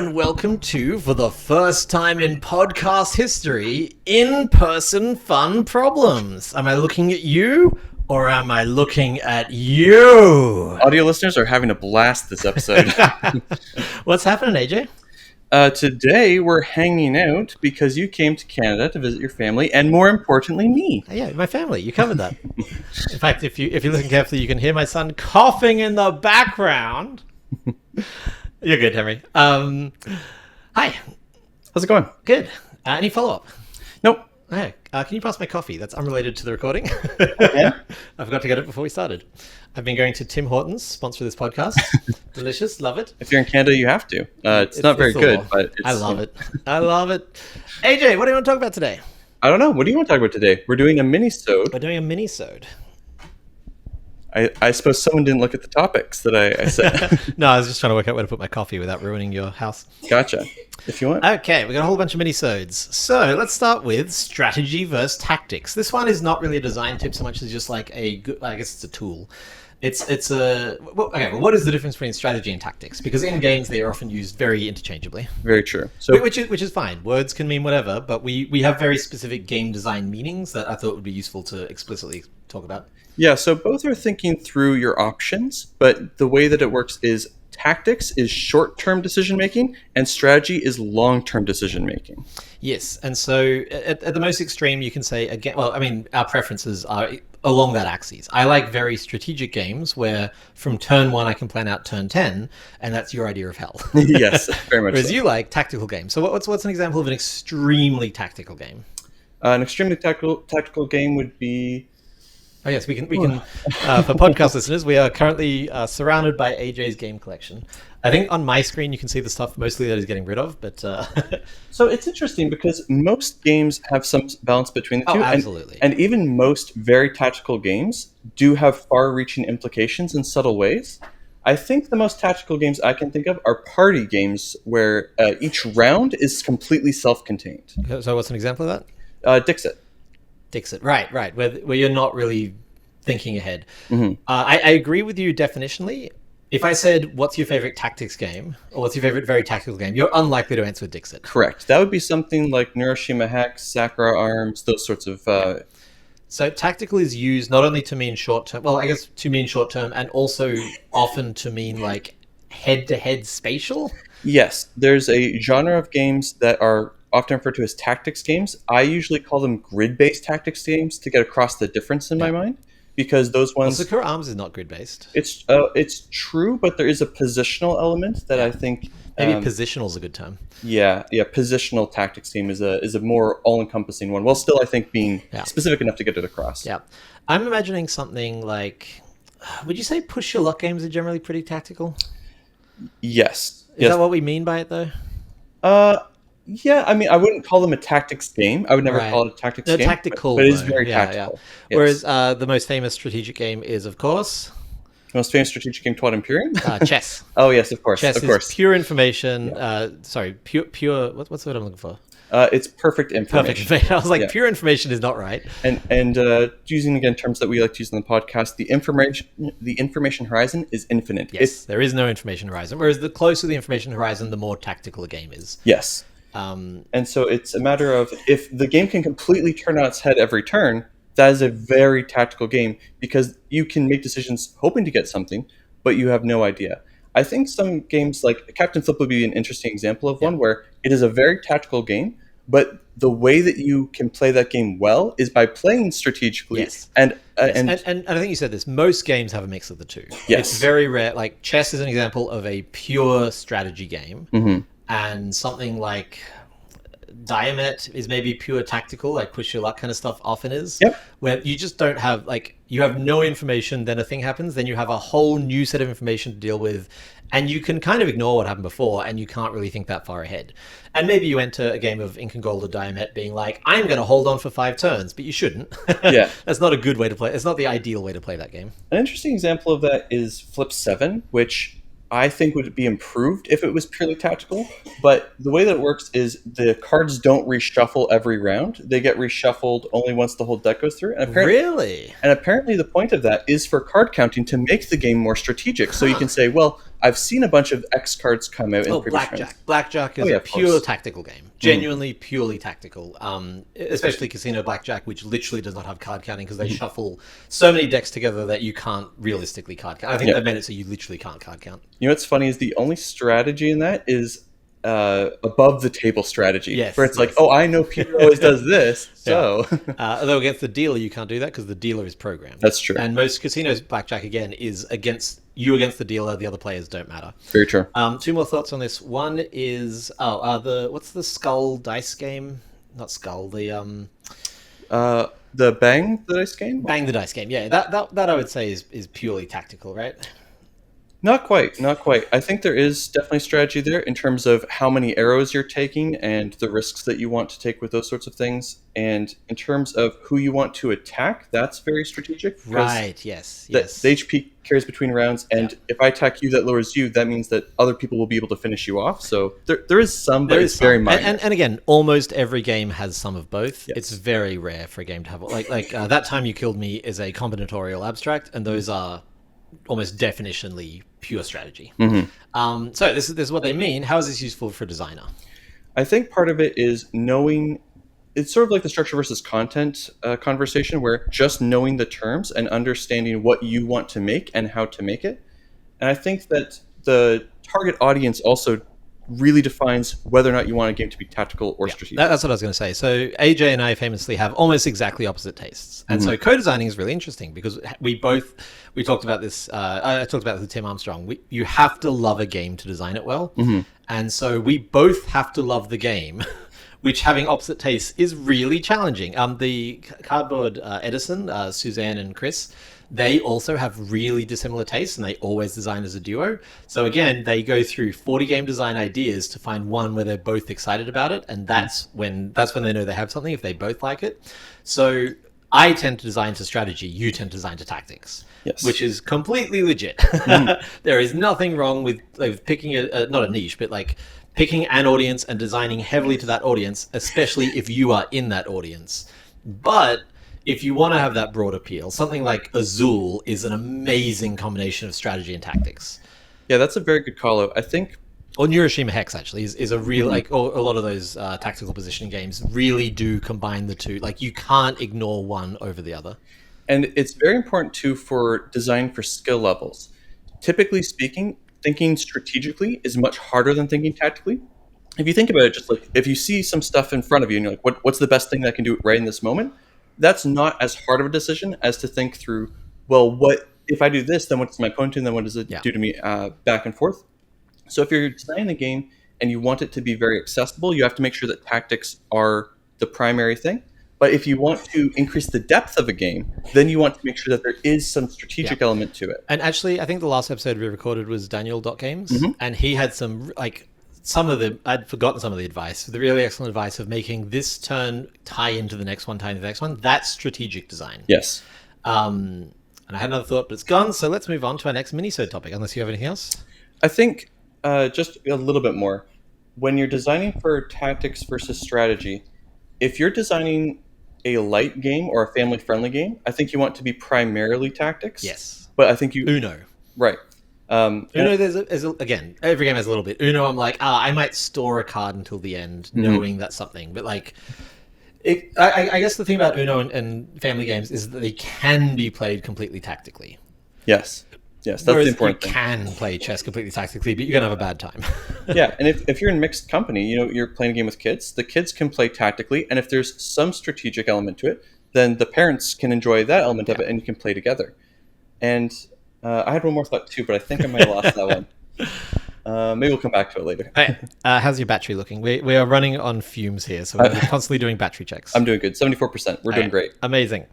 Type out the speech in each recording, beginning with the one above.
and welcome to, for the first time in podcast history, in-person fun problems. Am I looking at you, or am I looking at you? Audio listeners are having a blast this episode. What's happening, AJ? Today we're hanging out because you came to Canada to visit your family, and more importantly, me. Yeah, my family. You covered that. In fact, if you listen carefully, you can hear my son coughing in the background. You're good, Henry. Hi. How's it going? Good. Any follow-up? Nope. Hey, can you pass my coffee? That's unrelated to the recording. Okay. I forgot to get it before we started. I've been going to Tim Hortons, sponsor this podcast. Delicious, love it. If you're in Canada, you have to. It's not very good, but it's, I love it. I love it. AJ, what do you want to talk about today? I don't know. What do you want to talk about today? We're doing a mini-sode. We're doing a mini-sode. I suppose someone didn't look at the topics that I said. No, I was just trying to work out where to put my coffee without ruining your house. Gotcha. If you want. Okay, we got a whole bunch of mini-sodes. So let's start with strategy versus tactics. This one is not really a design tip so much as just like a good, I guess it's a tool. It's a well, what is the difference between strategy and tactics? Because in games they are often used very interchangeably. Very true. So which is fine. Words can mean whatever, but we have very specific game design meanings that I thought would be useful to explicitly talk about. Yeah, so both are thinking through your options, but the way that it works is tactics is short-term decision-making and strategy is long-term decision-making. Yes, and so at the most extreme you can say, again, well, I mean, our preferences are along that axis. I like very strategic games where from turn 1 I can plan out turn 10, and that's your idea of hell. Yes, very much Whereas so. you like tactical games. So what's an example of an extremely tactical game? An extremely tactical game would be... Oh yes, we can. For podcast listeners, we are currently surrounded by AJ's game collection. I think on my screen you can see the stuff mostly that he's getting rid of, but So it's interesting because most games have some balance between the two. Oh, absolutely. And even most very tactical games do have far-reaching implications in subtle ways. I think the most tactical games I can think of are party games where each round is completely self-contained. So what's an example of that? Dixit. Dixit, right, where you're not really thinking ahead. Mm-hmm. I agree with you definitionally. If I said, what's your favorite tactics game, or what's your favorite very tactical game, you're unlikely to answer Dixit. Correct. That would be something like Neuroshima Hex, Sakura Arms, those sorts of... So tactical is used not only to mean short-term, well, I guess to mean short-term, and also often to mean like head-to-head spatial. Yes, there's a genre of games that are often referred to as tactics games. I usually call them grid-based tactics games to get across the difference in my mind, because those ones... Well, Sakura Arms is not grid-based. It's true, but there is a positional element that I think... Maybe positional is a good term. Yeah, positional tactics game is a more all-encompassing one, while still, I think, being specific enough to get it across. Yeah. I'm imagining something like... Would you say push-your-luck games are generally pretty tactical? Yes. Is that what we mean by it, though? Yeah, I mean, I wouldn't call them a tactics game. I would never call it a tactics game. Tactical, but it is very tactical. Yeah. Whereas the most famous strategic game is, of course... The most famous strategic game, Twat Imperium? Chess. Oh, yes, of course. Chess of course. is pure information. Pure... What's the word I'm looking for? It's perfect information. Perfect information. I was like, pure information is not right. And using, again, terms that we like to use on the podcast, the information horizon is infinite. Yes, there is no information horizon. Whereas the closer the information horizon, the more tactical a game is. Yes. And so it's a matter of if the game can completely turn on its head every turn, that is a very tactical game because you can make decisions hoping to get something, but you have no idea. I think some games like Captain Flip would be an interesting example of one where it is a very tactical game, but the way that you can play that game well is by playing strategically. Yes. And I think you said this, most games have a mix of the two. Yes. It's very rare. Like chess is an example of a pure strategy game. Mm-hmm. And something like Diamet is maybe pure tactical, like push your luck kind of stuff often is. Yep. Where you just don't have, like, you have no information, then a thing happens, then you have a whole new set of information to deal with, and you can kind of ignore what happened before, and you can't really think that far ahead. And maybe you enter a game of Ink and Gold or Diamet being like, I'm going to hold on for 5 turns, but you shouldn't. Yeah. That's not a good way to play. It's not the ideal way to play that game. An interesting example of that is Flip 7, which I think would be improved if it was purely tactical. But the way that it works is the cards don't reshuffle every round. They get reshuffled only once the whole deck goes through. And Really? And apparently the point of that is for card counting to make the game more strategic. So you can say, well, I've seen a bunch of X cards come out in Oh, previous Blackjack. rounds. Blackjack is Oh, yeah, a of pure course. tactical game. Genuinely, purely tactical. Especially Casino Blackjack, which literally does not have card counting because they shuffle so many decks together that you can't realistically card count. I think Yeah. they've made it so you literally can't card count. You know what's funny is the only strategy in that is above the table strategy, Yes, where it's like, yes. oh, I know Peter always does this, so Although against the dealer, you can't do that because the dealer is programmed. That's true. And most casinos blackjack, again, is against the dealer. The other players don't matter. Very true. Two more thoughts on this. One is what's the skull dice game? Not skull. The Bang the dice game. bang the dice game. Yeah, that I would say is purely tactical, right? Not quite, not quite. I think there is definitely strategy there in terms of how many arrows you're taking and the risks that you want to take with those sorts of things. And in terms of who you want to attack, that's very strategic. because Right. Yes. The, Yes. the HP carries between rounds, and if I attack you, that lowers you. That means that other people will be able to finish you off. So there is some, but it's very minor. And again, almost every game has some of both. Yes. It's very rare for a game to have like That Time You Killed Me is a combinatorial abstract, and those are almost definitionally pure strategy. So this is what they mean. How is this useful for a designer? I think part of it is knowing. It's sort of like the structure versus content conversation, where just knowing the terms and understanding what you want to make and how to make it. And I think that the target audience also really defines whether or not you want a game to be tactical or strategic. That's what I was going to say. So AJ and I famously have almost exactly opposite tastes, and so co-designing is really interesting because we talked about this. I talked about this with Tim Armstrong. You have to love a game to design it well, and so we both have to love the game. Which, having opposite tastes, is really challenging. The Cardboard Edison, Suzanne and Chris, they also have really dissimilar tastes, and they always design as a duo. So again, they go through 40 game design ideas to find one where they're both excited about it, and that's when they know they have something if they both like it. So I tend to design to strategy, you tend to design to tactics. Yes. Which is completely legit. There is nothing wrong with picking not a niche, but like picking an audience and designing heavily to that audience, especially if you are in that audience. But if you want to have that broad appeal, something like Azul is an amazing combination of strategy and tactics. Yeah, that's a very good call out. I think, or Neuroshima Hex actually is a real or a lot of those tactical positioning games really do combine the two. Like you can't ignore one over the other. and it's very important too for design for skill levels. Typically speaking, thinking strategically is much harder than thinking tactically. If you think about it, just like if you see some stuff in front of you and you're like, what's the best thing that I can do right in this moment? That's not as hard of a decision as to think through, well, what if I do this, then what's my opponent do, and then what does it do to me back and forth? So if you're designing the game and you want it to be very accessible, you have to make sure that tactics are the primary thing. But if you want to increase the depth of a game, then you want to make sure that there is some strategic element to it. And actually, I think the last episode we recorded was Daniel.games, and he had I'd forgotten some of the advice, the really excellent advice of making this turn tie into the next one, tie into the next one. That's strategic design. Yes. And I had another thought, but it's gone. So let's move on to our next minisode topic, unless you have anything else. I think just a little bit more. When you're designing for tactics versus strategy, if you're designing a light game or a family-friendly game, I think you want to be primarily tactics. Yes. But I think Uno. Right. Uno, again, every game has a little bit. Uno, I'm like, I might store a card until the end, knowing that's something. But like, I guess the thing about Uno and family games is that they can be played completely tactically. Yes, that's Whereas the important you thing. can play chess completely tactically, but you're gonna have a bad time. Yeah, and if you're in mixed company, you're playing a game with kids, the kids can play tactically, and if there's some strategic element to it, then the parents can enjoy that element of it, and you can play together. And I had one more thought too, but I think I might have lost that one. Maybe we'll come back to it later. Hey, how's your battery looking? We are running on fumes here, so we're constantly doing battery checks. I'm doing good, 74%. We're doing great. Amazing.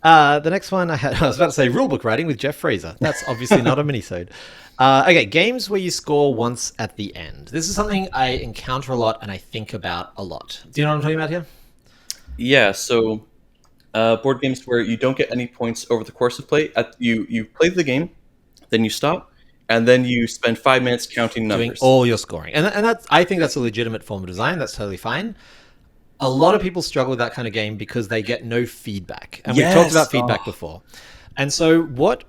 The next one I was about to say rulebook writing with Jeff Fraser. That's obviously not a minisode. Okay, games where you score once at the end. This is something I encounter a lot and I think about a lot. Do you know what I'm talking about here? Yeah, so board games where you don't get any points over the course of play. You play the game, then you stop, and then you spend 5 minutes counting numbers. Doing all your scoring. And that's, I think that's a legitimate form of design. That's totally fine. A lot of people struggle with that kind of game because they get no feedback. And we've talked about feedback before. And so what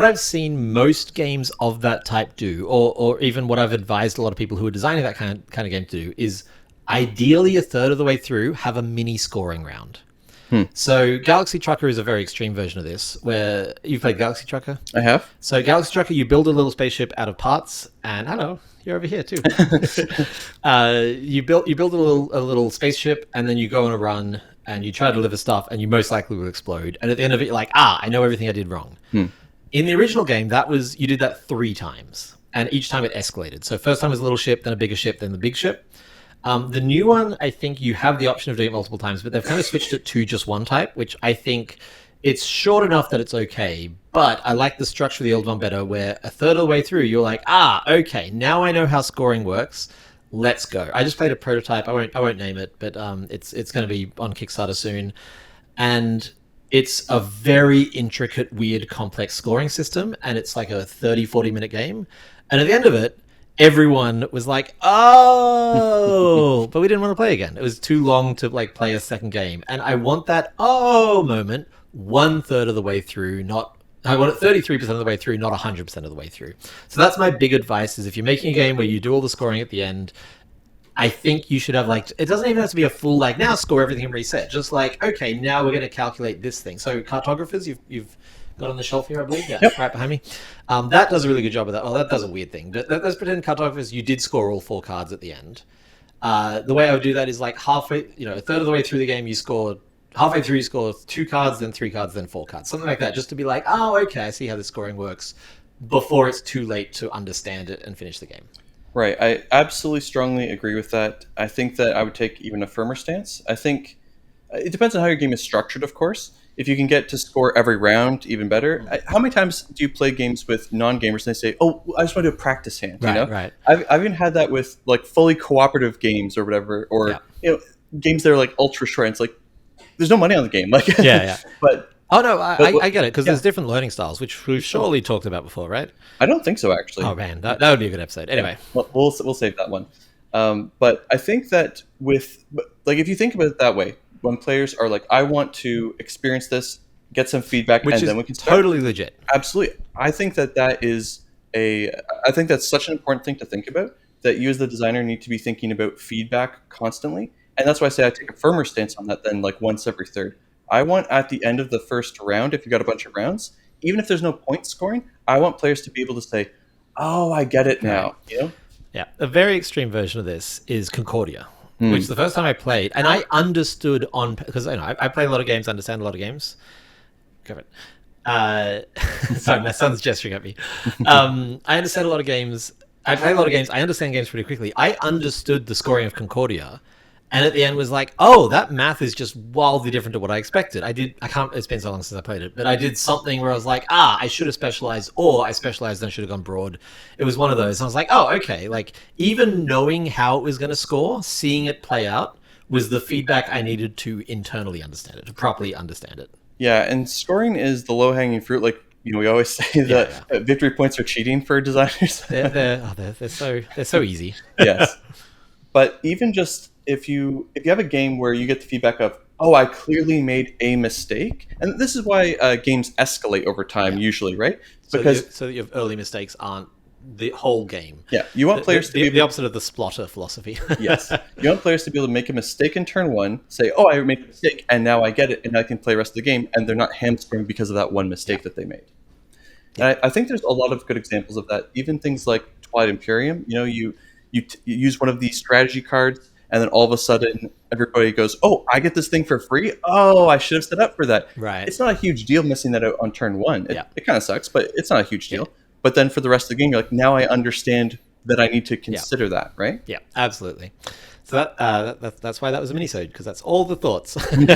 I've seen most games of that type do, or even what I've advised a lot of people who are designing that kind of game to do, is ideally a third of the way through have a mini scoring round. So Galaxy Trucker is a very extreme version of this, where you've played Galaxy Trucker. I have. So Galaxy Trucker, you build a little spaceship out of parts, and hello, you're over here too. You build a little spaceship, and then you go on a run, and you try to deliver stuff, and you most likely will explode. And at the end of it, you're like, I know everything I did wrong. In the original game, you did that 3 times, and each time it escalated. So first time was a little ship, then a bigger ship, then the big ship. The new one, I think you have the option of doing it multiple times, but they've kind of switched it to just one type, which I think it's short enough that it's okay. But I like the structure of the old one better, where a third of the way through, you're like, okay, now I know how scoring works. Let's go. I just played a prototype. I won't name it, but it's going to be on Kickstarter soon, and it's a very intricate, weird, complex scoring system, and it's like a 30-40 minute game. And at the end of it, everyone was like, but we didn't want to play again. It was too long to like play a second game. And I want that moment 1/3 of the way through, I want it 33% of the way through, not 100% of the way through. So that's my big advice, is if you're making a game where you do all the scoring at the end, I think you should have it doesn't even have to be a full now score everything and reset. Just okay, now we're going to calculate this thing. So cartographers, you've got on the shelf here, I believe. Yeah, yep. Right behind me. That does a really good job of that. Well, that does a weird thing. But let's pretend cartographers, you did score all 4 cards at the end. The way I would do that is halfway, a third of the way through the game, halfway through you score 2 cards, then 3 cards, then 4 cards. Something like that, just to be okay, I see how the scoring works, before it's too late to understand it and finish the game. Right. I absolutely strongly agree with that. I think that I would take even a firmer stance. I think it depends on how your game is structured, of course. If you can get to score every round, even better. How many times do you play games with non-gamers and they say, I just want to do a practice hand, Right. I've even had that with fully cooperative games or whatever, or games that are ultra short. It's there's no money on the game. Yeah. But I get it, because there's different learning styles, which we've surely talked about before, right? I don't think so, actually. Oh man, that would be a good episode. Anyway, we'll save that one. But I think that if you think about it that way, when players are I want to experience this, get some feedback, and then we can start. Totally legit. Absolutely. I think I think that's such an important thing to think about, that you as the designer need to be thinking about feedback constantly. And that's why I say I take a firmer stance on that than once every third. I want at the end of the first round, if you got a bunch of rounds, even if there's no point scoring, I want players to be able to say, I get it now. Yeah. A very extreme version of this is Concordia, which the first time I played, and I understood because I play a lot of games, understand a lot of games. Go ahead. Sorry, my son's gesturing at me. I understand a lot of games. I play a lot of games. I understand games pretty quickly. I understood the scoring of Concordia, and at the end was that math is just wildly different to what I expected. It's been so long since I played it, but I did something where I was I should have specialized, or I specialized and I should have gone broad. It was one of those. I was okay. Even knowing how it was going to score, seeing it play out was the feedback I needed to internally understand it, to properly understand it. Yeah, and scoring is the low-hanging fruit. We always say that victory points are cheating for designers. They're so easy. Yes. But even just if you have a game where you get the feedback of, I clearly made a mistake, and this is why games escalate over time usually, right? Because so that your early mistakes aren't the whole game. Yeah, you want players to be the opposite of the splotter philosophy. Yes, you want players to be able to make a mistake in turn 1, say, I made a mistake, and now I get it, and I can play the rest of the game, and they're not hamstrung because of that one mistake that they made. Yeah. And I think there's a lot of good examples of that. Even things like Twilight Imperium. You use one of these strategy cards, and then all of a sudden everybody goes, I get this thing for free? I should have set up for that. Right. It's not a huge deal missing that out on turn 1. It kind of sucks, but it's not a huge deal. But then for the rest of the game, you're now I understand that I need to consider that, right? Yeah, absolutely. So that's why that was a minisode, because that's all the thoughts. Plenty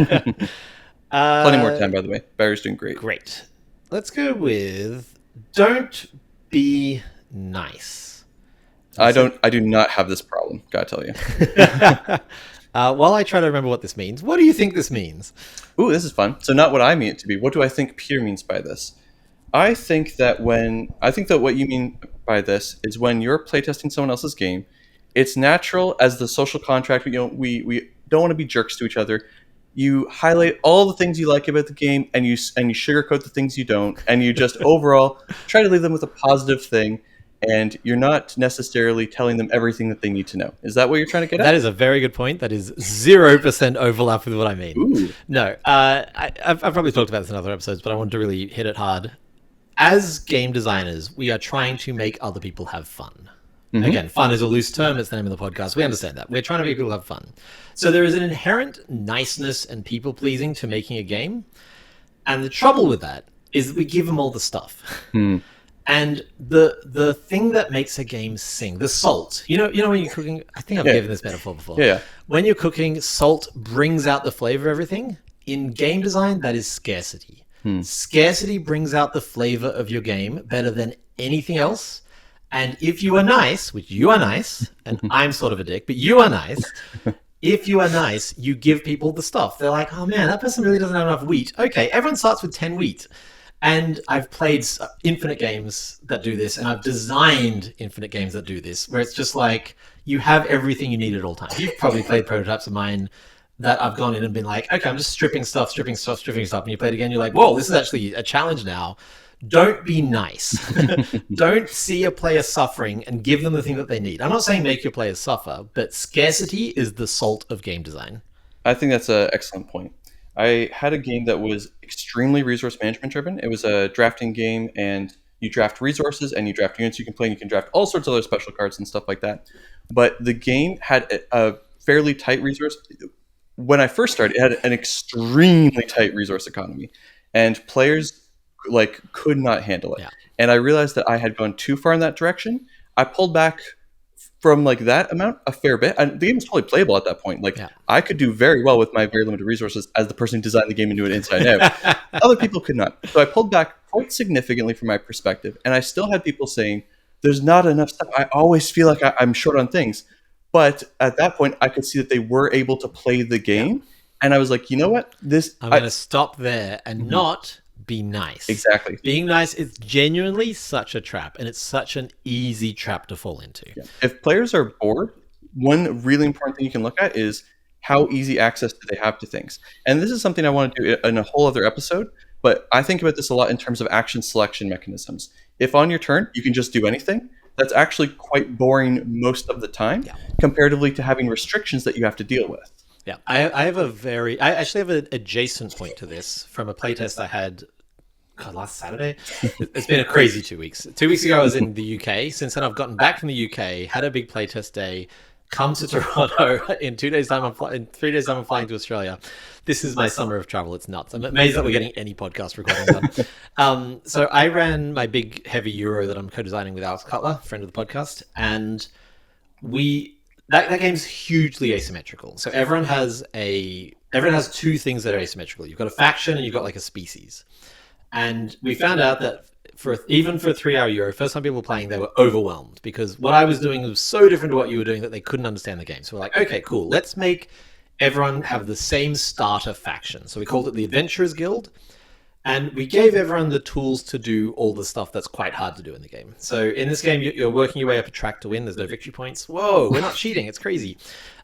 more time, by the way. Barry's doing great. Great. Let's go with don't be nice. I do not have this problem, gotta tell you. While I try to remember what this means, what do you think this means? Ooh, this is fun. So not what I mean it to be. What do I think Pierre means by this? I think that what you mean by this is when you're playtesting someone else's game, it's natural as the social contract. We don't want to be jerks to each other. you highlight all the things you like about the game, and you sugarcoat the things you don't, and you just overall try to leave them with a positive thing, and you're not necessarily telling them everything that they need to know. Is that what you're trying to get at? That is a very good point. That is 0% overlap with what I mean. Ooh. No, I've probably talked about this in other episodes, but I wanted to really hit it hard. As game designers, we are trying to make other people have fun. Mm-hmm. Again, fun is a loose term. It's the name of the podcast. We understand that. We're trying to make people have fun. So there is an inherent niceness and people-pleasing to making a game. And the trouble with that is that we give them all the stuff. And the thing that makes a game sing, the salt. You know when you're cooking, I think I've given this metaphor before. Yeah. When you're cooking, salt brings out the flavor of everything. In game design, that is scarcity. Scarcity brings out the flavor of your game better than anything else. And if you are nice, which you are nice, and I'm sort of a dick, but you are nice. If you are nice, you give people the stuff. They're like, oh man, that person really doesn't have enough wheat. Okay, everyone starts with 10 wheat. And I've played infinite games that do this, and I've designed infinite games that do this, where it's just like, you have everything you need at all times. You've probably played prototypes of mine that I've gone in and been like, okay, I'm just stripping stuff. And you play it again, you're like, whoa, this is actually a challenge now. Don't be nice. Don't see a player suffering and give them the thing that they need. I'm not saying make your players suffer, but scarcity is the salt of game design. I think that's an excellent point. I had a game that was extremely resource management driven. It was a drafting game, and you draft resources and you draft units you can play, and you can draft all sorts of other special cards and stuff like that. But the game had a fairly tight resource. When I first started, it had an extremely tight resource economy, and players could not handle it. And I realized that I had gone too far in that direction. I pulled back from that amount a fair bit, and the game was totally playable at that point. I could do very well with my very limited resources as the person who designed the game and knew it inside out. Other people could not. So I pulled back quite significantly from my perspective, and I still had people saying, there's not enough stuff. I always feel like I'm short on things. But at that point, I could see that they were able to play the game, and I was like, you know what? I'm going to stop there and not be nice. Exactly. Being nice is genuinely such a trap, and it's such an easy trap to fall into. Yeah. If players are bored, one really important thing you can look at is how easy access do they have to things. And this is something I want to do in a whole other episode, but I think about this a lot in terms of action selection mechanisms. If on your turn you can just do anything, that's actually quite boring most of the time, comparatively to having restrictions that you have to deal with. Yeah, I actually have an adjacent point to this from a playtest I had last Saturday. It's been a crazy 2 weeks. 2 weeks ago I was in the UK. Since then I've gotten back from the UK, had a big playtest day, come to Toronto. In 2 days time, in 3 days time I'm flying to Australia. This is my summer of travel. It's nuts. I'm amazed that we're getting any podcast recording done. So I ran my big heavy Euro that I'm co-designing with Alex Cutler, friend of the podcast, and that game's hugely asymmetrical. So everyone has two things that are asymmetrical. You've got a faction and you've got a species. And we found out that even for a 3-hour Euro, first time people were playing, they were overwhelmed because what I was doing was so different to what you were doing that they couldn't understand the game. So we're like, okay, cool. Let's make everyone have the same starter faction. So we called it the Adventurers Guild. And we gave everyone the tools to do all the stuff that's quite hard to do in the game. So in this game, you're working your way up a track to win. There's no victory points. Whoa, we're not cheating. It's crazy.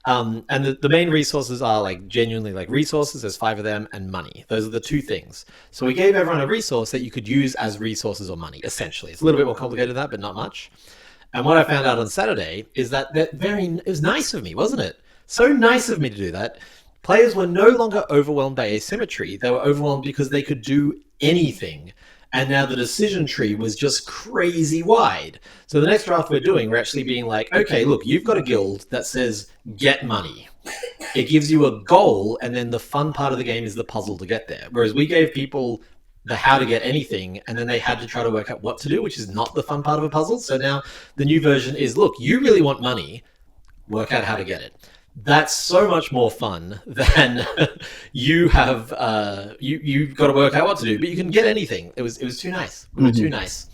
And the main resources are genuinely resources. There's 5 of them, and money. Those are the 2 things. So we gave everyone a resource that you could use as resources or money, essentially. It's a little bit more complicated than that, but not much. And what I found out on Saturday is that it was nice of me, wasn't it? So nice of me to do that. Players were no longer overwhelmed by asymmetry. They were overwhelmed because they could do anything. And now the decision tree was just crazy wide. So the next draft we're doing, we're actually being like, okay, look, you've got a guild that says get money. It gives you a goal, and then the fun part of the game is the puzzle to get there. Whereas we gave people the how to get anything, and then they had to try to work out what to do, which is not the fun part of a puzzle. So now the new version is, look, you really want money, work out how to get it. That's so much more fun than you have. You've got to work out what to do, but you can get anything. It was too nice. We were too nice.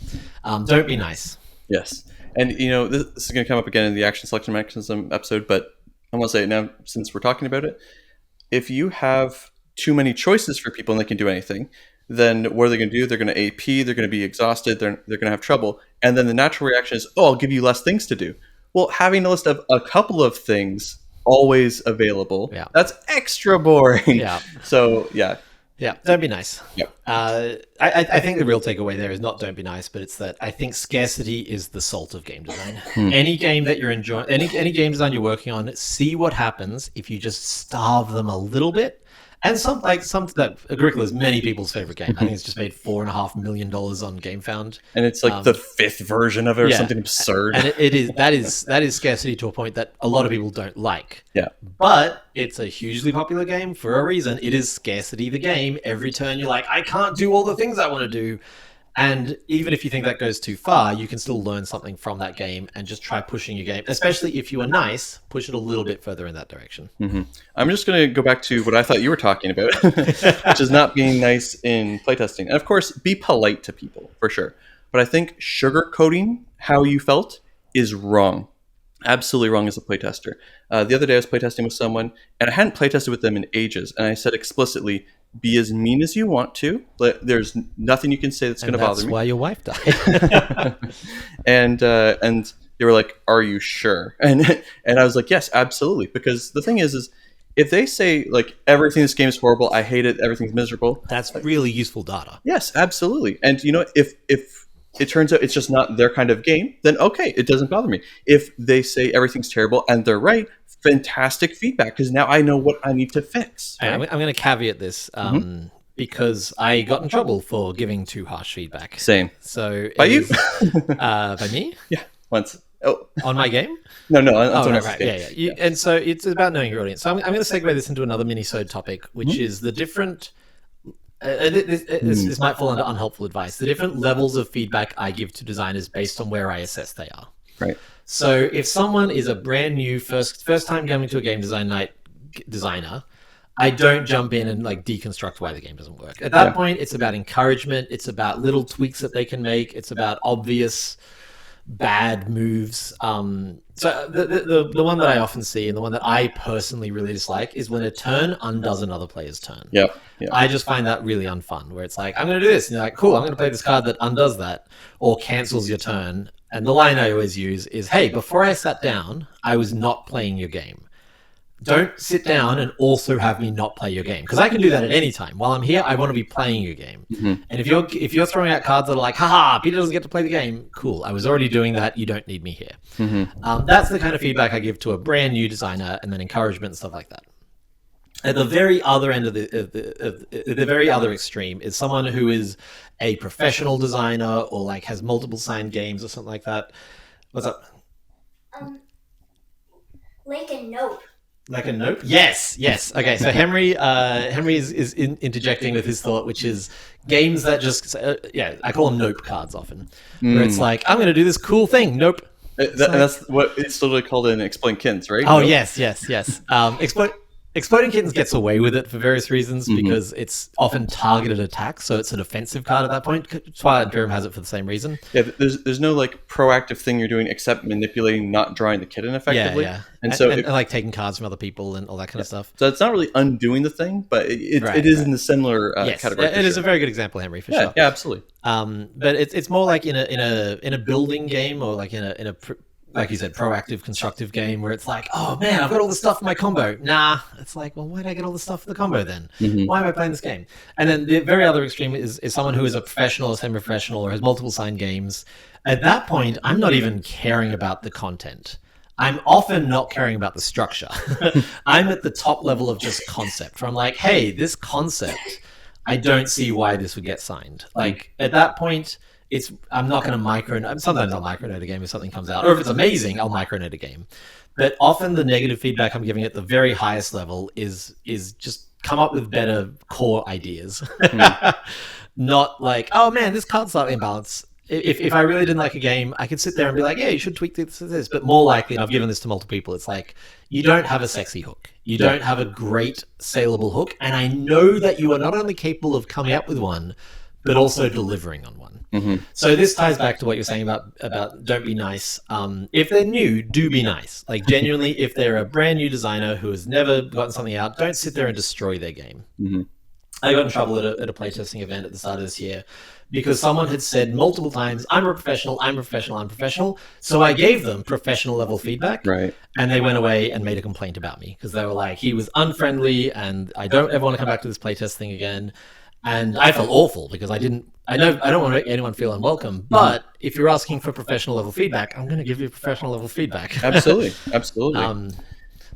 Don't be nice. Yes, and this is going to come up again in the action selection mechanism episode, but I want to say it now since we're talking about it. If you have too many choices for people and they can do anything, then what are they going to do? They're going to AP. They're going to be exhausted. They're going to have trouble, and then the natural reaction is, "Oh, I'll give you less things to do." Well, having a list of a couple of things always available. Yeah. That's extra boring. Yeah. So yeah. Yeah, don't be nice. Yeah. I think the real takeaway there is not don't be nice, but it's that I think scarcity is the salt of game design. Any game that you're enjoying, any game design you're working on, see what happens if you just starve them a little bit. And some that Agricola is many people's favorite game. I think it's just made $4.5 million on GameFound, and it's like the 5th version of it or something absurd. And that is scarcity to a point that a lot of people don't like. Yeah, but it's a hugely popular game for a reason. It is scarcity the game. Every turn you're like, I can't do all the things I want to do. And even if you think that goes too far, you can still learn something from that game and just try pushing your game. Especially if you are nice, push it a little bit further in that direction. I'm just going to go back to what I thought you were talking about, which is not being nice in playtesting. And of course, be polite to people, for sure. But I think sugarcoating how you felt is wrong. Absolutely wrong as a playtester. The other day I was playtesting with someone, and I hadn't playtested with them in ages. And I said explicitly, be as mean as you want to. There's nothing you can say that's going to bother me. That's why your wife died. and they were like, "Are you sure?" And I was like, "Yes, absolutely." Because the thing is if they say like everything in this game is horrible, I hate it, everything's miserable. That's really useful data. Yes, absolutely. And if it turns out it's just not their kind of game, then okay, it doesn't bother me. If they say everything's terrible and they're right, fantastic feedback, because now I know what I need to fix. Right? I'm going to caveat this because I got in trouble for giving too harsh feedback. Same. So by you? By me? Yeah, once. Oh, on my game? No, on right. game. Yeah. And so it's about knowing your audience. So I'm going to segue this into another minisode topic, which is the different. This might fall under unhelpful advice. The different levels of feedback I give to designers based on where I assess they are. Right. So if someone is a brand new first time coming to a game design night designer, I don't jump in and like deconstruct why the game doesn't work. At that point, it's about encouragement. It's about little tweaks that they can make. It's about obvious bad moves. So the one that I often see and the one that I personally really dislike is when a turn undoes another player's turn. Yeah. I just find that really unfun, where it's like, I'm going to do this. And you're like, cool, I'm going to play this card that undoes that or cancels your turn. And the line I always use is, hey, before I sat down, I was not playing your game. Don't sit down and also have me not play your game, because I can do that at any time. While I'm here, I want to be playing your game. And if you're throwing out cards that are like, haha, Peter doesn't get to play the game, cool. I was already doing that. You don't need me here. That's the kind of feedback I give to a brand new designer, and then encouragement and stuff like that. At the very other end of the very other extreme is someone who is a professional designer or like has multiple signed games or something like that. What's up? Like a note. Like a note? Yes. Okay, so Henry is interjecting with his thought, which is games that just I call them nope cards often, where it's like, I'm going to do this cool thing. Nope. That's what it's literally called in Explain Kittens, right? Oh, nope. Yes. Exploding Kittens gets away with it for various reasons because it's often targeted attack, so it's a defensive card at that point. Twilight Imperium has it for the same reason. Yeah, there's no like proactive thing you're doing except manipulating, not drawing the kitten effectively. Yeah. And so and like taking cards from other people and all that kind of stuff. So it's not really undoing the thing, but it is in the similar category. It is a very good example, Henry, for sure. Yeah, absolutely. But it's more like in a building game, or like in a like you said, proactive, constructive game where it's like, oh man, I've got all the stuff for my combo. Nah, it's like, well, why did I get all the stuff for the combo then? Why am I playing this game? And then the very other extreme is someone who is a professional, semi-professional, or has multiple signed games. At that point, I'm not even caring about the content. I'm often not caring about the structure. I'm at the top level of just concept, where I'm like, hey, this concept, I don't see why this would get signed. Like at that point, I'm not going to micronote. Sometimes I'll micronote a game if something comes out, or if it's amazing, I'll micronote a game. But often the negative feedback I'm giving at the very highest level is just come up with better core ideas. Not like, oh man, this card's slightly imbalanced. If I really didn't like a game, I could sit there and be like, yeah, you should tweak this. But more likely, and I've given this to multiple people, it's like, you don't have a sexy hook. You don't have a great saleable hook. And I know that you are not only capable of coming up with one, but also delivering on one. So this ties back to what you're saying about don't be nice. If they're new, do be nice. Like genuinely, if they're a brand new designer who has never gotten something out, don't sit there and destroy their game. I got in trouble at a playtesting event at the start of this year because someone had said multiple times, I'm a professional, I'm a professional, I'm a professional. So I gave them professional level feedback. Right. And they went away and made a complaint about me because they were like, he was unfriendly and I don't ever want to come back to this playtest thing again. And I felt awful because I don't want to make anyone feel unwelcome. But if you're asking for professional level feedback, I'm going to give you professional level feedback. Absolutely. Absolutely.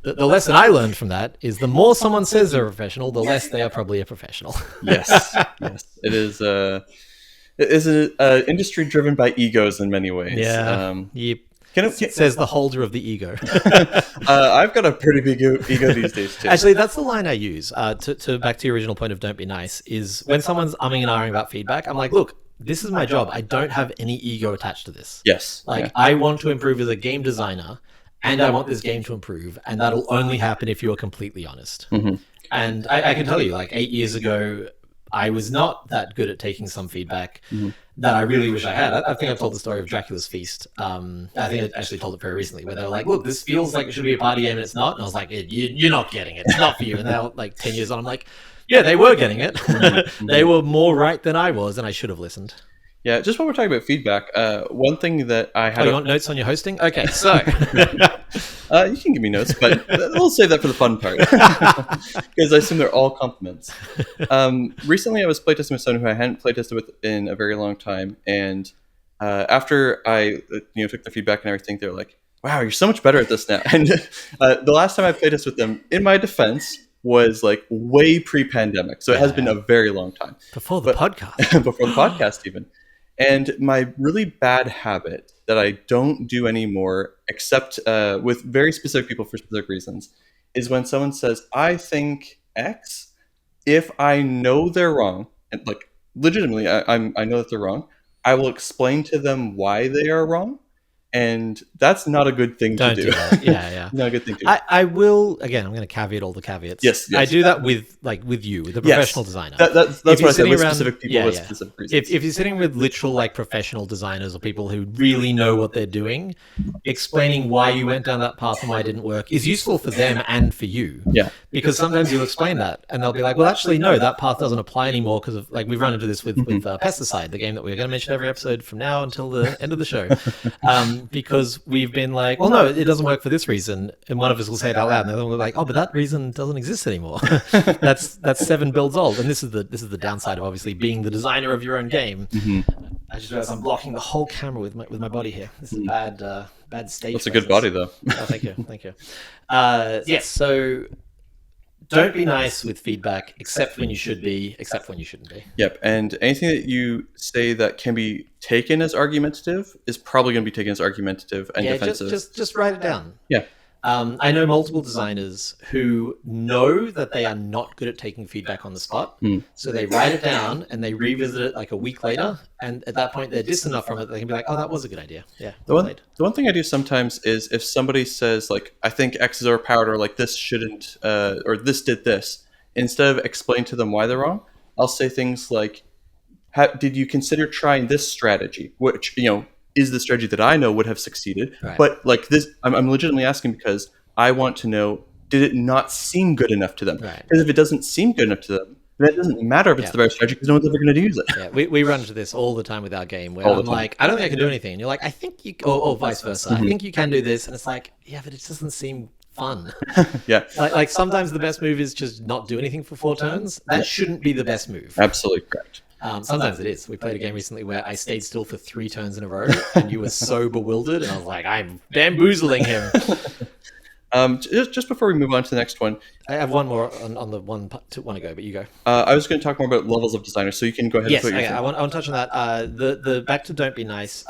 The lesson I learned from that is the more someone says they're a professional, the less they are probably a professional. Yes. Yes. It is an industry driven by egos in many ways. Yeah. Yep. Says the holder of the ego. I've got a pretty big ego these days too. Actually, that's the line I use. To back to your original point of don't be nice, is when someone's umming and ahhing about feedback, I'm like, look, this is my job. I don't have any ego attached to this. Yes. Like, I want to improve as a game designer, and I want this game to improve, and that'll only happen if you are completely honest. Mm-hmm. And I can tell you, like 8 years ago, I was not that good at taking some feedback that I really wish I had. I think I've told the story of Dracula's Feast. I think I actually told it very recently, where they were like, look, this feels like it should be a party game, and it's not. And I was like, you're not getting it. It's not for you. And now, like 10 years on, I'm like, yeah, they were getting it. They were more right than I was, and I should have listened. Yeah, just when we're talking about feedback, one thing that I had... Oh, you want notes on your hosting? Okay, so... you can give me notes, but we'll save that for the fun part. Because I assume they're all compliments. Recently, I was playtesting with someone who I hadn't playtested with in a very long time, and after I took the feedback and everything, they were like, wow, you're so much better at this now. And the last time I playtested with them, in my defense, was like way pre-pandemic. So it has been a very long time. Before the podcast. Before the podcast, even. And my really bad habit that I don't do anymore, except with very specific people for specific reasons, is when someone says, I think X, if I know they're wrong, and like legitimately, I know that they're wrong, I will explain to them why they are wrong. And that's not a good thing to do. That. Yeah. Not a good thing to do. I will, again, I'm going to caveat all the caveats. Yes. I do that with you, with a professional designer. That's what I said, with specific people with specific reasons. If you're sitting with literal like professional designers or people who really know what they're doing, explaining why you went down that path and why it didn't work is useful for them and for you. Yeah. Because sometimes you'll explain that and they'll be like, well, actually, no, that path doesn't apply anymore because of, like, we've run into this with Pesticide, the game that we're going to mention every episode from now until the end of the show. Because we've been like, well, no, it doesn't work for this reason. And one of us will say it out loud and the other one will be like, oh, but that reason doesn't exist anymore. That's 7 builds old. And this is the downside of obviously being the designer of your own game. I just realized I'm blocking the whole camera with my body here. This is bad stage. That's a good body though. Oh, thank you. Yes, so don't be nice with feedback, except when you should be, except when you shouldn't be. Yep, and anything that you say that can be taken as argumentative is probably going to be taken as argumentative and defensive. Just write it down. Yeah. I know multiple designers who know that they are not good at taking feedback on the spot. So they write it down and they revisit it like a week later. And at that point, they're distant enough from it, they can be like, oh, that was a good idea. Yeah. The one thing I do sometimes is if somebody says, like, I think X is overpowered, or like this shouldn't, or this did this, instead of explaining to them why they're wrong, I'll say things like, did you consider trying this strategy? Which, is the strategy that I know would have succeeded. Right. But like this, I'm legitimately asking because I want to know, did it not seem good enough to them? Right. Because if it doesn't seem good enough to them, then it doesn't matter if it's the right strategy because no one's ever going to use it. Yeah, we run into this all the time with our game where I'm like, I don't think I can do anything. And you're like, I think you, or vice versa. I think you can do this. And it's like, yeah, but it doesn't seem fun. Yeah. Like sometimes the best move is just not do anything for 4 turns. That shouldn't be the best move. Absolutely correct. Sometimes it is. We played a game recently where I stayed still for 3 turns in a row, and you were so bewildered, and I was like, I'm bamboozling him. Just before we move on to the next one, I have one more on the one to want to go, but you go. I was going to talk more about levels of designers, so you can go ahead. Yes, and I want to touch on that. The back to don't be nice.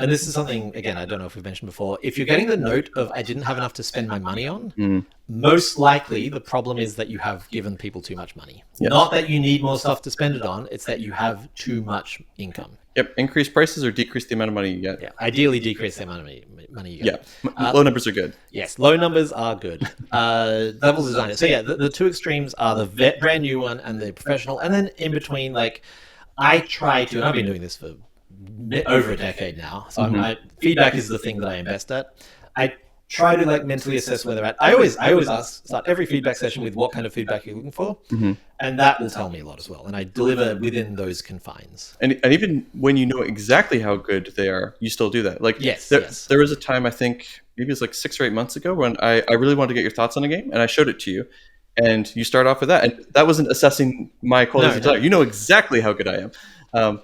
And this is something, again, I don't know if we've mentioned before. If you're getting the note of I didn't have enough to spend my money on, most likely the problem is that you have given people too much money. Yes. Not that you need more stuff to spend it on, it's that you have too much income. Yep, increase prices or decrease the amount of money you get. Yeah, ideally decrease the amount of money you get. Yeah, low numbers are good. Yes, low numbers are good. Level designer. So yeah, the 2 extremes are the brand new one and the professional. And then in between, like, I try to, and I've been doing this for over a decade now. So feedback is the thing that I am best at. I try to like mentally assess where they're at. I always start every feedback session with what kind of feedback you're looking for, and that will tell me a lot as well. And I deliver within those confines. And even when you know exactly how good they are, you still do that. Like yes. There was a time, I think maybe it was like 6 or 8 months ago, when I really wanted to get your thoughts on a game, and I showed it to you, and you start off with that, and that wasn't assessing my quality as a designer. You know exactly how good I am,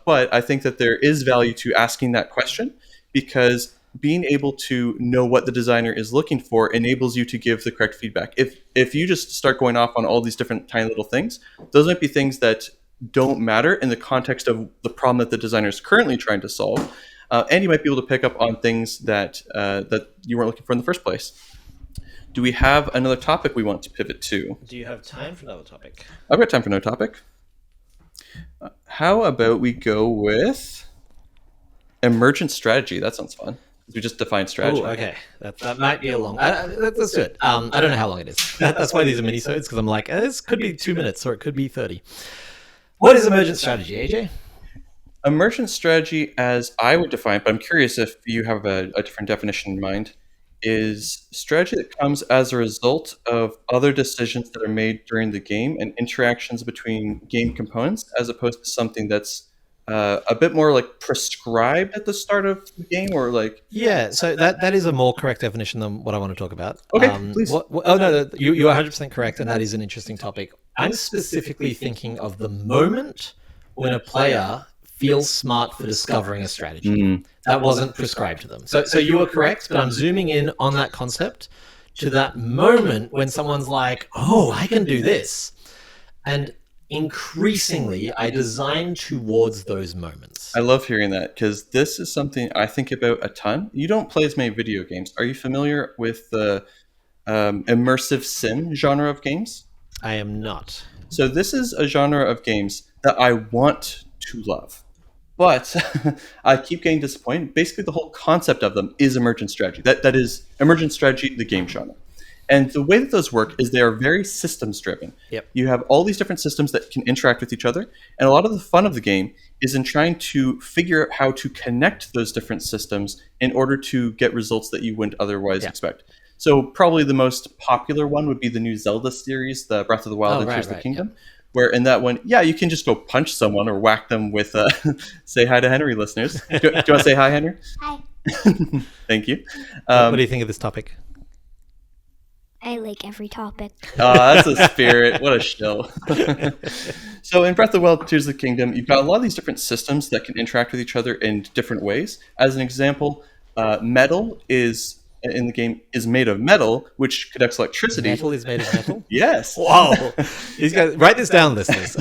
but I think that there is value to asking that question, because being able to know what the designer is looking for enables you to give the correct feedback. If you just start going off on all these different tiny little things, those might be things that don't matter in the context of the problem that the designer is currently trying to solve, and you might be able to pick up on things that you weren't looking for in the first place. Do we have another topic we want to pivot to? Do you have time for another topic? I've got time for another topic. How about we go with emergent strategy? That sounds fun. We just defined strategy. Oh, okay. That might be a long... let's do it. I don't know how long it is. That's why these are minisodes, because I'm like, this could be 2 minutes, or it could be 30. What is emergent strategy, AJ? Emergent strategy, as I would define, but I'm curious if you have a different definition in mind, is strategy that comes as a result of other decisions that are made during the game and interactions between game components, as opposed to something that's a bit more like prescribed at the start of the game, or like... Yeah, so that is a more correct definition than what I want to talk about. Okay, please. No, you are 100% correct, and that is an interesting topic. I'm specifically thinking of the moment when a player feels smart for discovering a strategy that wasn't prescribed to them. So you are correct, but I'm zooming in on that concept to that moment when someone's like, oh, I can do this. And increasingly, I design towards those moments. I love hearing that, because this is something I think about a ton. You don't play as many video games. Are you familiar with the immersive sim genre of games? I am not. So this is a genre of games that I want to love, but I keep getting disappointed. Basically, the whole concept of them is emergent strategy. That is emergent strategy, the game genre. And the way that those work is they are very systems driven. Yep. You have all these different systems that can interact with each other. And a lot of the fun of the game is in trying to figure out how to connect those different systems in order to get results that you wouldn't otherwise expect. So probably the most popular one would be the new Zelda series, the Breath of the Wild and Tears of the Kingdom. Yep. Where in that one, you can just go punch someone or whack them with, say hi to Henry, listeners. Do you want to say hi, Henry? Hi. Thank you. What do you think of this topic? I like every topic. Oh, that's a spirit. What a show. So in Breath of the Wild, Tears of the Kingdom, you've got a lot of these different systems that can interact with each other in different ways. As an example, metal is in the game is made of metal, which conducts electricity. Metal is made of metal? Yes. Wow. These guys, write this down, listeners.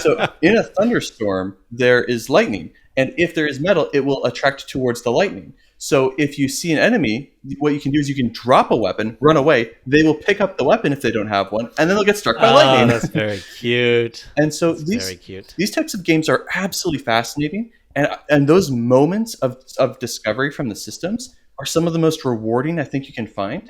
So in a thunderstorm, there is lightning. And if there is metal, it will attract towards the lightning. So if you see an enemy, what you can do is you can drop a weapon, run away. They will pick up the weapon if they don't have one, and then they'll get struck by lightning. That's very cute. And so these types of games are absolutely fascinating. And those moments of discovery from the systems are some of the most rewarding I think you can find.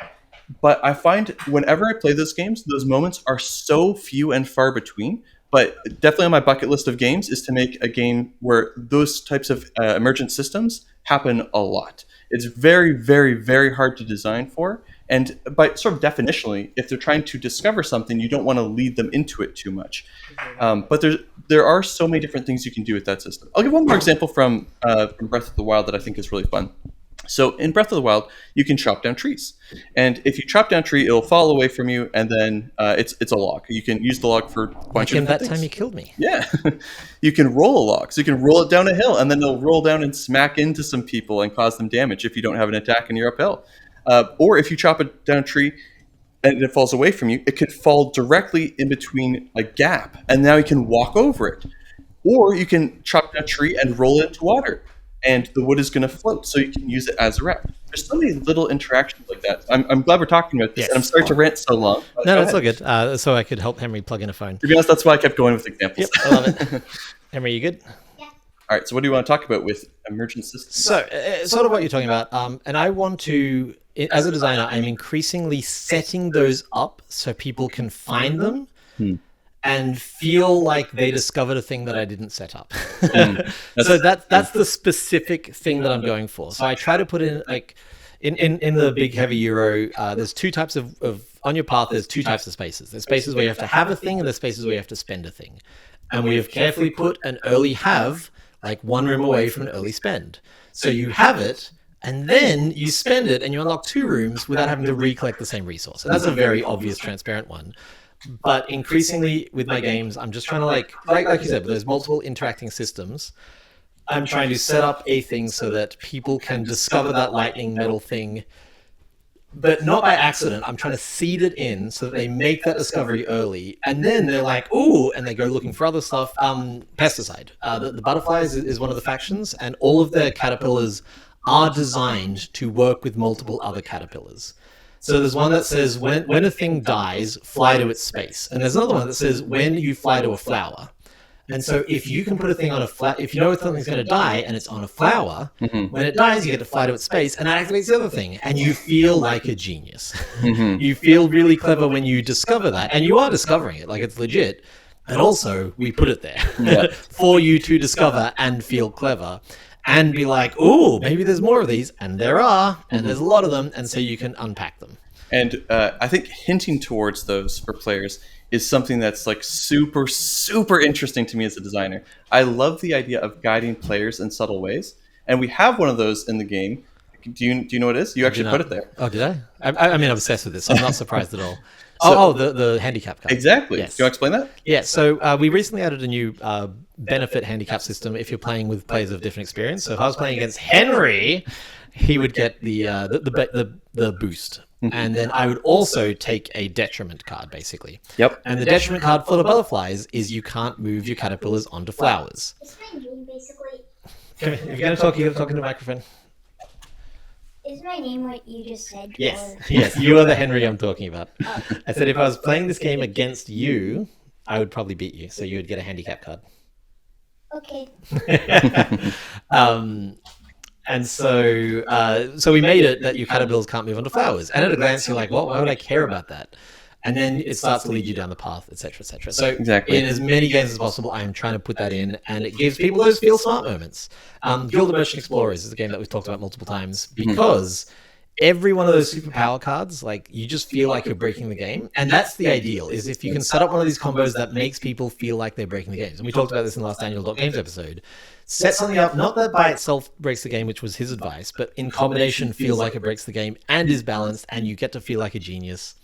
But I find whenever I play those games, those moments are so few and far between. But definitely on my bucket list of games is to make a game where those types of emergent systems happen a lot. It's very, very, very hard to design for. And by sort of definitionally, if they're trying to discover something, you don't want to lead them into it too much. But there are so many different things you can do with that system. I'll give one more example from Breath of the Wild that I think is really fun. So in Breath of the Wild, you can chop down trees. And if you chop down a tree, it'll fall away from you, and then it's a log. You can use the log for a bunch of different things. Time you killed me. Yeah. You can roll a log. So you can roll it down a hill, and then it'll roll down and smack into some people and cause them damage if you don't have an attack and you're uphill. Or if you chop down a tree and it falls away from you, it could fall directly in between a gap, and now you can walk over it. Or you can chop down a tree and roll it into water, and the wood is going to float, so you can use it as a wrap. There's so many little interactions like that. I'm glad we're talking about this, and I'm sorry to rant so long. No, that's all good. So I could help Henry plug in a phone. To be honest, that's why I kept going with examples. Yep, I love it. Henry, you good? Yeah. All right, so what do you want to talk about with emergent systems? So, sort of what you're talking about, and I want to, as a designer, I'm increasingly setting those up so people can find them and feel like they discovered a thing that I didn't set up. So that's the specific thing that I'm going for. So I try to put in, like, in the big heavy Euro, there's two types of on your path. There's two types of spaces. There's spaces where you have to have a thing, and there's spaces where you have to spend a thing. And we have carefully put an early have, like one room away from an early spend. So you have it, and then you spend it, and you unlock 2 rooms without having to recollect the same resource. And that's a very obvious, transparent one. But increasingly with my games, I'm just trying to like you said, there's multiple interacting systems. I'm trying to set up a thing so that people can discover that lightning metal thing, but not by accident. I'm trying to seed it in so that they make that discovery early, and then they're like, ooh, and they go looking for other stuff. Pesticide. The butterflies is one of the factions, and all of their caterpillars are designed to work with multiple other caterpillars. So there's one that says, when a thing dies, fly to its space. And there's another one that says, when you fly to a flower. And so if you can put a thing on a flower, if you know something's going to die and it's on a flower, when it dies, you get to fly to its space, and that activates the other thing. And you feel like a genius. You feel really clever when you discover that. And you are discovering it, like it's legit. But also, we put it there for you to discover and feel clever. And be like, oh, maybe there's more of these, and there are, and there's a lot of them, and so you can unpack them. And I think hinting towards those for players is something that's like super, super interesting to me as a designer. I love the idea of guiding players in subtle ways, and we have one of those in the game. Do you know what it is? You actually put it there. Oh, did I? I mean, I'm obsessed with this, so I'm not surprised at all. So, the handicap card. Exactly. Yes. Do you want to explain that? Yeah, so we recently added a new benefit handicap system if you're playing with players of different experience. So if I was playing against Henry, he would get the boost. And then I would also take a detriment card, basically. Yep. And the detriment card for the butterflies is you can't move your caterpillars onto flowers. It's my name, basically. If you're going to talk, you got to talk into the microphone. Is my name what you just said? Yes, Or... yes, you are the Henry I'm talking about. Oh. I said if I was playing this game against you, I would probably beat you, so you would get a handicap card. Okay. And so we made it that your caterpillars can't move onto flowers. And at a glance, you're like, well, why would I care about that? And then it starts to lead you down the path, etc., etc. So exactly. In as many games as possible, I'm trying to put that in, and it gives people those feel smart moments. Guild of Merchant Explorers is a game that we've talked about multiple times because every one of those superpower cards, like you just feel like you're breaking the game, and that's the ideal. Is if you can set up one of these combos that makes people feel like they're breaking the games. And we talked about this in the last annual Games episode. Set something up, not that by itself breaks the game, which was his advice, but in combination feels like it breaks the game and is balanced, and you get to feel like a genius.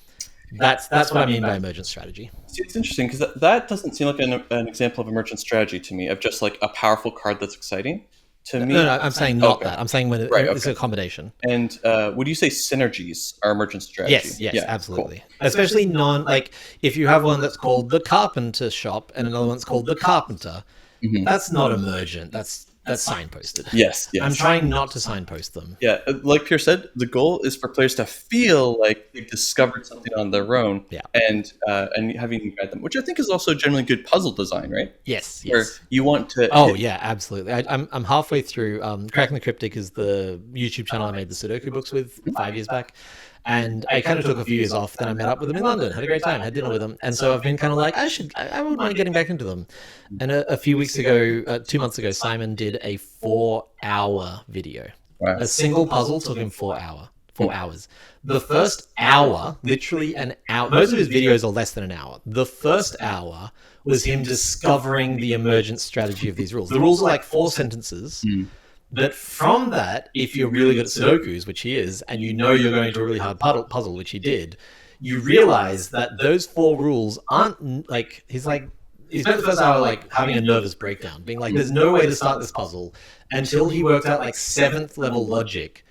That's what I mean by emergent strategy. See, it's interesting because that doesn't seem like an example of emergent strategy to me, of just like a powerful card that's exciting. To me, No, I'm saying not that. I'm saying when it's a combination. And would you say synergies are emergent strategy? Yes, yeah, absolutely. Cool. Especially like if you have one that's called the Carpenter Shop and another one's called the Carpenter, that's not emergent. That's signposted. Yes. I'm trying not to signpost them. Yeah, like Pierre said, the goal is for players to feel like they've discovered something on their own, and having you guide them, which I think is also generally good puzzle design, right? Yes. Where you want to. Oh yeah, absolutely. I'm halfway through. Cracking the Cryptic is the YouTube channel I made the Sudoku books with 5 years back. And I kind of took a few years off. Then I met up with them in London, had a great time, had dinner with them. And so I've been kind of like, I wouldn't mind getting back into them. And a few weeks ago, 2 months ago, Simon did a 4-hour video. Wow. A single puzzle took him 4 hours. The first hour, literally an hour, most of his videos are less than an hour. The first hour was him discovering the emergent strategy of these rules. The rules are like 4 sentences. But from that, if you're really good at Sudokus, which he is, and you know you're going to a really hard puzzle, which he did, you realize that those 4 rules aren't like, he spent the first hour like having a nervous breakdown, being like, there's no way to start this puzzle until he worked out like 7th level logic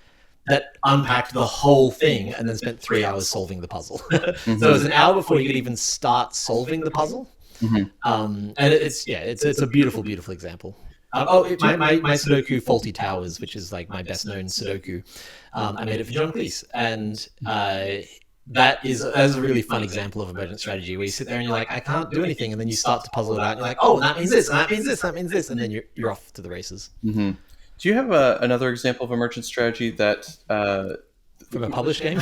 that unpacked the whole thing and then spent 3 hours solving the puzzle. So it was an hour before he could even start solving the puzzle. And it's a beautiful, beautiful example. My Sudoku Faulty Towers, which is like my best known Sudoku, I made it for John Cleese, and that is a really fun example of emergent strategy where you sit there and you're like, I can't do anything, and then you start to puzzle it out, and you're like, oh, that means this, and that means this, that means this, and then you're off to the races. Do you have another example of emergent strategy that from a published game?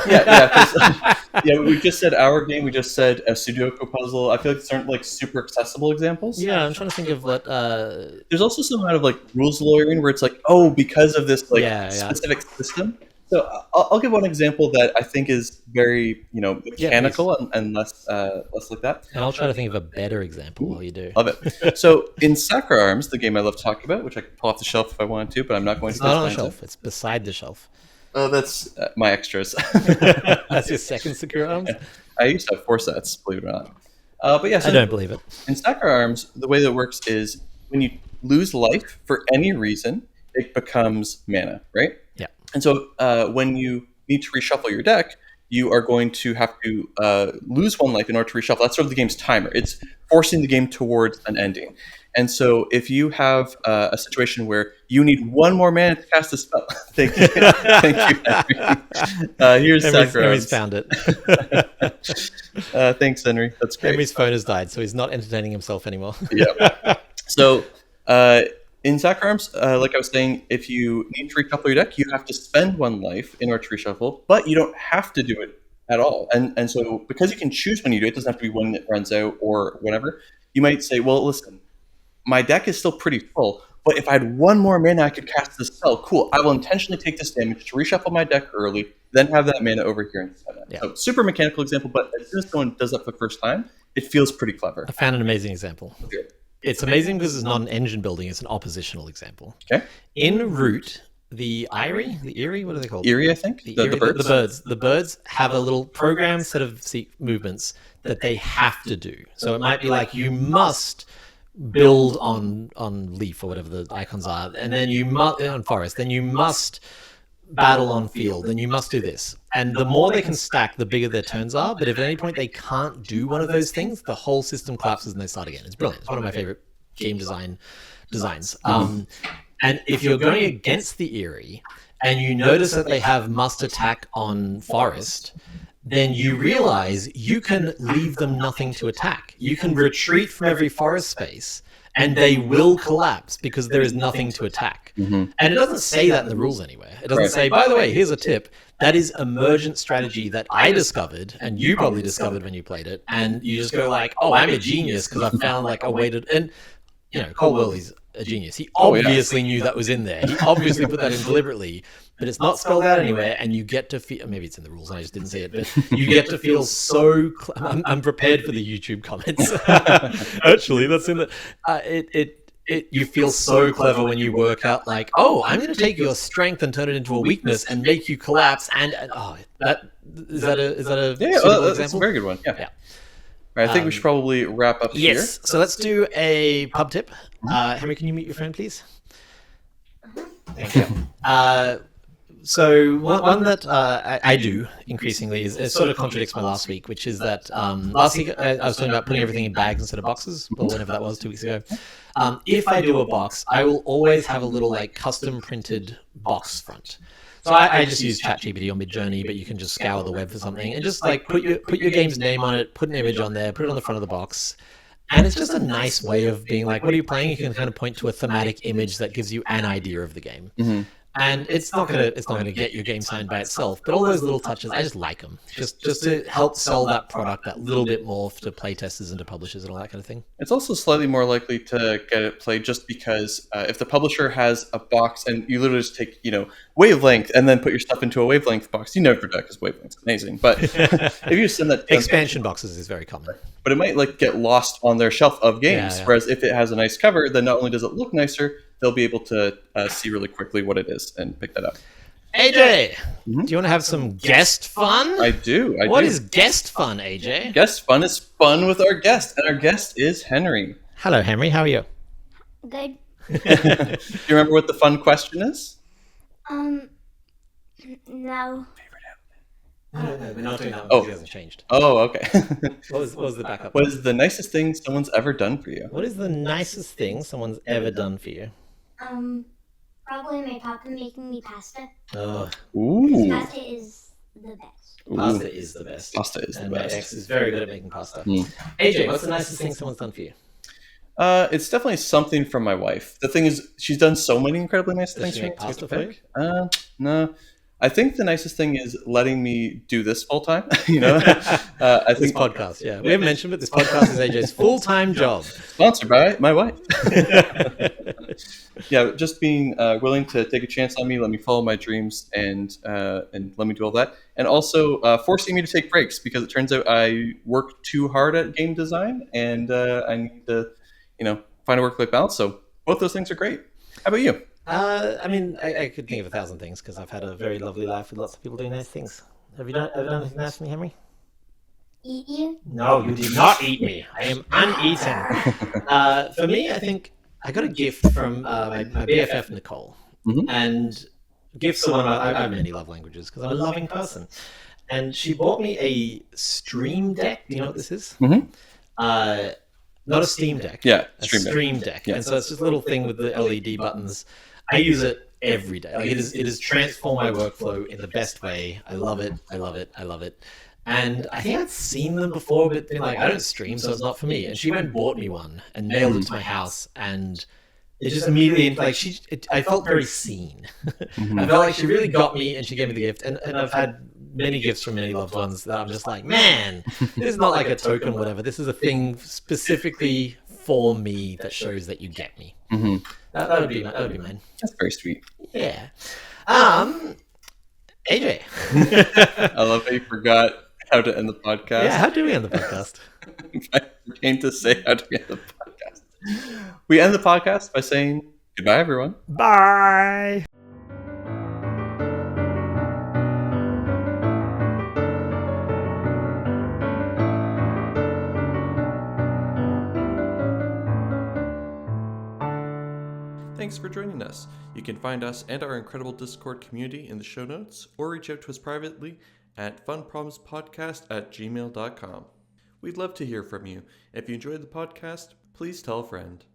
Yeah, we just said our game. We just said a Sudoku puzzle. I feel like these aren't like super accessible examples. Yeah, I'm trying to think of what. There's also some kind of like rules lawyering where it's like, oh, because of this like specific system, So I'll give one example that I think is very, mechanical and less like that. And I'll try to think of a better example while you do. Love it. So in Sacre Arms, the game I love talking about, which I could pull off the shelf if I wanted to, but I'm not going It's to. not on the shelf. It's beside the shelf. That's my extras. That's your second Sakura Arms? I used to have 4 sets, believe it or not. But yeah, so I don't believe it. in Sacre Arms, the way that works is when you lose life for any reason, it becomes mana, right? Yeah. And so when you need to reshuffle your deck, you are going to have to lose 1 life in order to reshuffle. That's sort of the game's timer. It's forcing the game towards an ending. And so if you have a situation where you need 1 more mana to cast a spell, thank you, Henry. Here's Sacre Henry's Arms. found it. Thanks, Henry. That's great. Henry's phone has died, so he's not entertaining himself anymore. Yeah. So in Sacre Arms, like I was saying, if you need to reshuffle your deck, you have to spend 1 life in order to reshuffle, but you don't have to do it at all. And so because you can choose when you do it, it doesn't have to be when it runs out or whatever, you might say, well, listen, my deck is still pretty full, but if I had 1 more mana, I could cast this spell. Cool. I will intentionally take this damage to reshuffle my deck early, then have that mana over here instead. Yeah. So super mechanical example, but as soon as someone does that for the first time, it feels pretty clever. I found an amazing example. Okay. It's amazing because it's not an engine building, it's an oppositional example. Okay. In Root, the Eyrie, what are they called? Eerie, I think. The birds. The birds have a little programmed set of movements that they have to do. So it might be like you must build on leaf or whatever the icons are, and then you must on forest, then you must battle on field, then you must do this. And the more they can stack, the bigger their turns are. But if at any point they can't do one of those things, the whole system collapses and they start again. It's brilliant. It's one of my favorite game designs. And if you're going against the Eyrie and you notice that they have must attack on forest, then you realize you can leave them nothing to attack. You can retreat from every forest space and they will collapse because there is nothing to attack. And it doesn't say that in the rules anywhere. It doesn't say, by the way, here's a tip. That is emergent strategy that I discovered and you probably discovered when you played it. And you just go like, oh, I'm a genius because I found like a way to... And, Cole Worley's a genius. He obviously knew that was in there. He obviously put that in deliberately, but it's not spelled out anywhere. And you get to feel, maybe it's in the rules, I just didn't see it, but you get to feel so, I'm prepared for the YouTube comments. Actually, that's in the, you feel so clever when you work out like, oh, I'm going to take your strength and turn it into a weakness and make you collapse. And is that a that's a very good one. Yeah. All right, I think we should probably wrap up here. Yes. So let's do a pub tip. Henry, can you mute your phone, please? Thank you. So one that I do increasingly is sort of contradicts my last week, which is that last week I was talking about putting everything in bags instead of boxes, or whenever that was 2 weeks ago. If I do a box, I will always have a little like custom printed box front. So I just use ChatGPT or Midjourney, but you can just scour the web for something and just like put your game's name on it, put an image on there, put it on the front of the box. And it's just a nice way of being like, what are you playing? You can kind of point to a thematic image that gives you an idea of the game. And it's not gonna get your game signed by itself, but all those little touches, I just like them. Just to help sell that product that little bit more to playtesters and to publishers and all that kind of thing. It's also slightly more likely to get it played just because if the publisher has a box and you literally just take wavelength and then put your stuff into a wavelength box, you never forget because wavelength's amazing. But if you send that expansion boxes is very common, but it might like get lost on their shelf of games. Yeah. Whereas if it has a nice cover, then not only does it look nicer, they'll be able to see really quickly what it is and pick that up. AJ, do you want to have some guest fun? I do. What is guest fun, AJ? Guest fun is fun with our guest, and our guest is Henry. Hello, Henry. How are you? Good. Do you remember what the fun question is? No. No, we're not doing that one because it hasn't changed. Oh, okay. What was the backup? What is the nicest thing someone's ever done for you? What is the nicest thing someone's ever done for you? Probably my papa making me pasta. Oh, Ooh. Pasta is the best. pasta is the best. Pasta is And the my best. ex is very good at making pasta. AJ, what's the nicest thing someone's done for you? It's definitely something from my wife. The thing is, she's done so many incredibly nice Does things she for me. make pasta for you? No. I think the nicest thing is letting me do this full time. You know, I This think podcast, yeah. We haven't mentioned it. This podcast is AJ's full-time job. sponsored by my wife. Yeah, just being willing to take a chance on me, let me follow my dreams, and let me do all that, and also forcing me to take breaks because it turns out I work too hard at game design, and I need to, find a work-life balance. So both those things are great. How about you? I mean, I could think of 1,000 things because I've had a very lovely life with lots of people doing nice things. Have you done anything nice for me, Henry? Eat you? No, you did not eat me. I am uneaten. For me, I think I got a gift from my BFF, Nicole. Mhm. And gifts are one of my... I have many love languages because I'm a loving person. And she bought me a Stream Deck. Do you know what this is? Mhm. Not a Steam Deck. Yeah, a Stream Deck. Stream Deck. Yeah. And so it's this little thing with the LED buttons. I use it every day. Like it has transformed my workflow in the best way. I love it. I love it. I love it. And I think I'd seen them before, but been like, I don't stream, so it's not for me. And she went and bought me one and mailed it to my house. And it just immediately, like, I felt very seen. I felt like she really got me and she gave me the gift. And I've had many gifts from many loved ones that I'm just like, man, this is not like a token or whatever. This is a thing specifically for me that shows that you get me. Mhm. That would be mine. That's very sweet. Yeah. AJ. I love how you forgot how to end the podcast. Yeah, how do we end the podcast? I came to say how to end the podcast. We end the podcast by saying goodbye, everyone. Bye. Thanks for joining us. You can find us and our incredible Discord community in the show notes, or reach out to us privately at funproblemspodcast@gmail.com. We'd love to hear from you. If you enjoyed the podcast, please tell a friend.